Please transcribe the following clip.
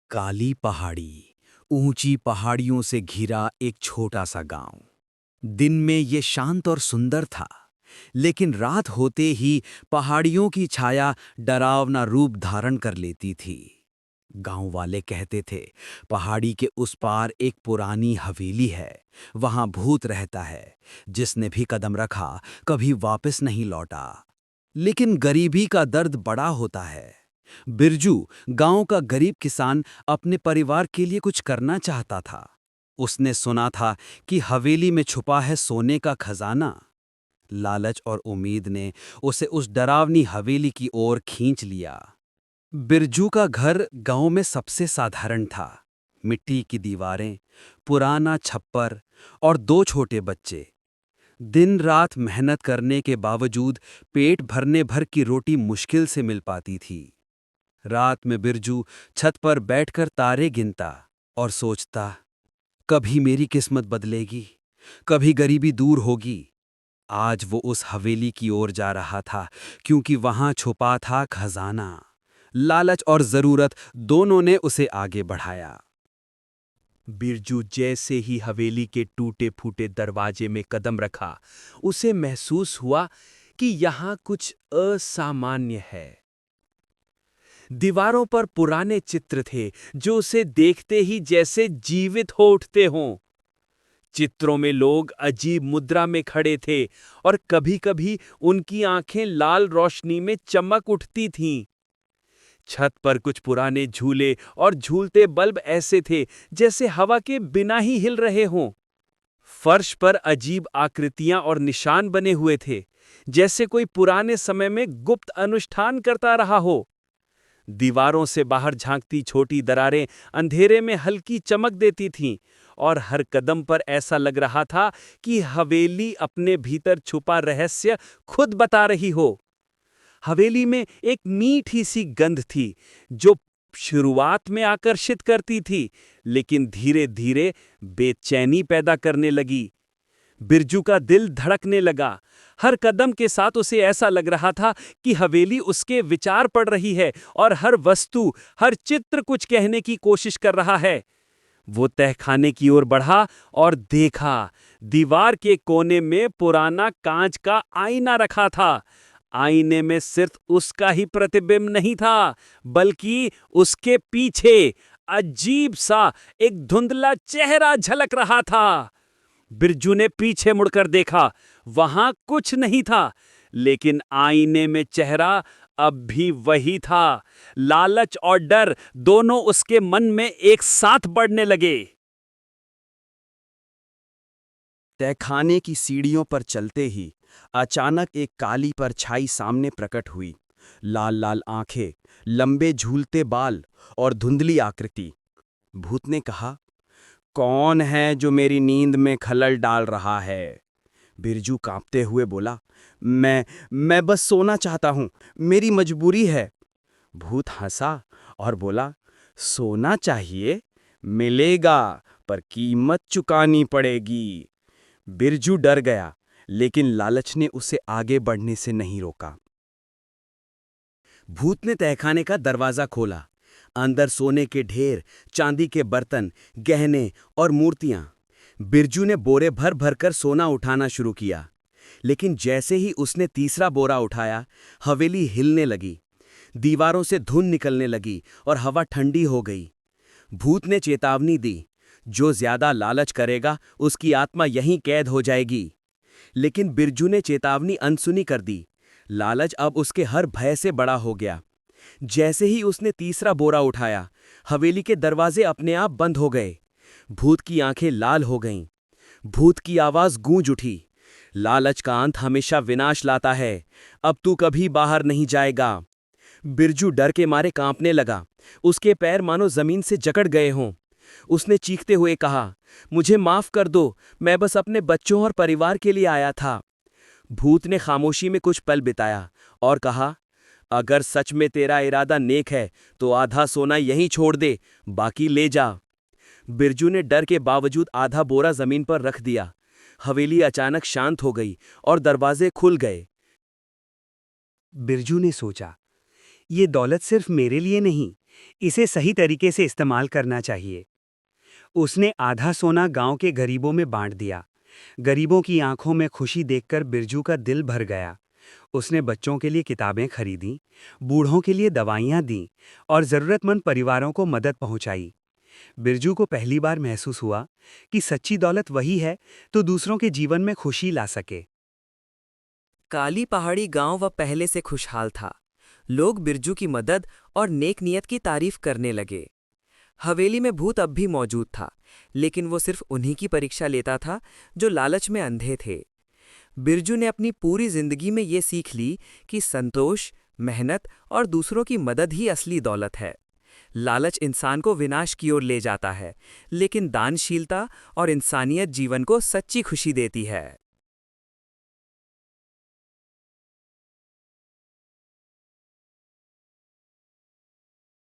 काली पहाड़ी, ऊंची पहाड़ियों से घिरा एक छोटा सा गांव। दिन में ये शांत और सुंदर था, लेकिन रात होते ही पहाड़ियों की छाया डरावना रूप धारण कर लेती थी। गांव वाले कहते थे, पहाड़ी के उस पार एक पुरानी हवेली है, वहां भूत रहता है। जिसने भी कदम रखा कभी वापस नहीं लौटा। लेकिन गरीबी का दर्द बड़ा होता है। बिरजू, गांव का गरीब किसान, अपने परिवार के लिए कुछ करना चाहता था। उसने सुना था कि हवेली में छुपा है सोने का खजाना। लालच और उम्मीद ने उसे उस डरावनी हवेली की ओर खींच लिया। बिरजू का घर गांव में सबसे साधारण था। मिट्टी की दीवारें, पुराना छप्पर और दो छोटे बच्चे। दिन रात मेहनत करने के बावजूद पेट भरने भर की रोटी मुश्किल से मिल पाती थी। रात में बिरजू छत पर बैठकर तारे गिनता और सोचता, कभी मेरी किस्मत बदलेगी, कभी गरीबी दूर होगी। आज वो उस हवेली की ओर जा रहा था, क्योंकि वहां छुपा था खजाना। लालच और जरूरत दोनों ने उसे आगे बढ़ाया। बिरजू जैसे ही हवेली के टूटे फूटे दरवाजे में कदम रखा, उसे महसूस हुआ कि यहाँ कुछ असामान्य है। दीवारों पर पुराने चित्र थे जो उसे देखते ही जैसे जीवित हो उठते हों। चित्रों में लोग अजीब मुद्रा में खड़े थे और कभी-कभी उनकी आंखें लाल रोशनी में चमक उठती थीं। छत पर कुछ पुराने झूले और झूलते बल्ब ऐसे थे जैसे हवा के बिना ही हिल रहे हों। फर्श पर अजीब आकृतियां और निशान बने हुए थे, जैसे कोई पुराने समय में गुप्त अनुष्ठान करता रहा हो। दीवारों से बाहर झांकती छोटी दरारें अंधेरे में हल्की चमक देती थीं और हर कदम पर ऐसा लग रहा था कि हवेली अपने भीतर छुपा रहस्य खुद बता रही हो। हवेली में एक मीठी सी गंध थी जो शुरुआत में आकर्षित करती थी, लेकिन धीरे धीरे बेचैनी पैदा करने लगी। बिरजू का दिल धड़कने लगा। हर कदम के साथ उसे ऐसा लग रहा था कि हवेली उसके विचार पढ़ रही है और हर वस्तु, हर चित्र कुछ कहने की कोशिश कर रहा है। वो तहखाने की ओर बढ़ा और देखा, दीवार के कोने में पुराना कांच का आईना रखा था। आईने में सिर्फ उसका ही प्रतिबिंब नहीं था, बल्कि उसके पीछे अजीब सा एक धुंधला चेहरा झलक रहा था। बिरजू ने पीछे मुड़कर देखा, वहां कुछ नहीं था, लेकिन आईने में चेहरा अब भी वही था। लालच और डर दोनों उसके मन में एक साथ बढ़ने लगे। तहखाने की सीढ़ियों पर चलते ही अचानक एक काली परछाई सामने प्रकट हुई। लाल लाल आंखें, लंबे झूलते बाल और धुंधली आकृति। भूत ने कहा, कौन है जो मेरी नींद में खलल डाल रहा है? बिरजू कांपते हुए बोला, मैं बस सोना चाहता हूं, मेरी मजबूरी है। भूत हंसा और बोला, सोना चाहिए? मिलेगा, पर कीमत चुकानी पड़ेगी। बिरजू डर गया, लेकिन लालच ने उसे आगे बढ़ने से नहीं रोका। भूत ने तहखाने का दरवाजा खोला। अंदर सोने के ढेर, चांदी के बर्तन, गहने और मूर्तियां। बिरजू ने बोरे भर भर कर सोना उठाना शुरू किया, लेकिन जैसे ही उसने तीसरा बोरा उठाया, हवेली हिलने लगी। दीवारों से धुंध निकलने लगी और हवा ठंडी हो गई। भूत ने चेतावनी दी, जो ज्यादा लालच करेगा उसकी आत्मा यहीं कैद हो जाएगी। लेकिन बिरजू ने चेतावनी अनसुनी कर दी। लालच अब उसके हर भय से बड़ा हो गया। जैसे ही उसने तीसरा बोरा उठाया, हवेली के दरवाजे अपने आप बंद हो गए। भूत की आंखें लाल हो गईं। भूत की आवाज गूंज उठी, लालच का अंत हमेशा विनाश लाता है, अब तू कभी बाहर नहीं जाएगा। बिरजू डर के मारे कांपने लगा। उसके पैर मानो जमीन से जकड़ गए हों। उसने चीखते हुए कहा, मुझे माफ कर दो, मैं बस अपने बच्चों और परिवार के लिए आया था। भूत ने खामोशी में कुछ पल बिताया और कहा, अगर सच में तेरा इरादा नेक है तो आधा सोना यहीं छोड़ दे, बाकी ले जा। बिरजू ने डर के बावजूद आधा बोरा जमीन पर रख दिया। हवेली अचानक शांत हो गई और दरवाजे खुल गए। बिरजू ने सोचा, ये दौलत सिर्फ मेरे लिए नहीं, इसे सही तरीके से इस्तेमाल करना चाहिए। उसने आधा सोना गांव के गरीबों में बांट दिया। गरीबों की आंखों में खुशी देखकर बिरजू का दिल भर गया। उसने बच्चों के लिए किताबें खरीदी, बूढ़ों के लिए दवाइयां दी और जरूरतमंद परिवारों को मदद पहुंचाई। बिरजू को पहली बार महसूस हुआ कि सच्ची दौलत वही है तो दूसरों के जीवन में खुशी ला सके। काली पहाड़ी गांव वह पहले से खुशहाल था। लोग बिरजू की मदद और नेक नियत की तारीफ करने लगे। हवेली में भूत अब भी मौजूद था, लेकिन वो सिर्फ उन्हीं की परीक्षा लेता था जो लालच में अंधे थे। बिरजू ने अपनी पूरी जिंदगी में ये सीख ली कि संतोष, मेहनत और दूसरों की मदद ही असली दौलत है। लालच इंसान को विनाश की ओर ले जाता है, लेकिन दानशीलता और इंसानियत जीवन को सच्ची खुशी देती है।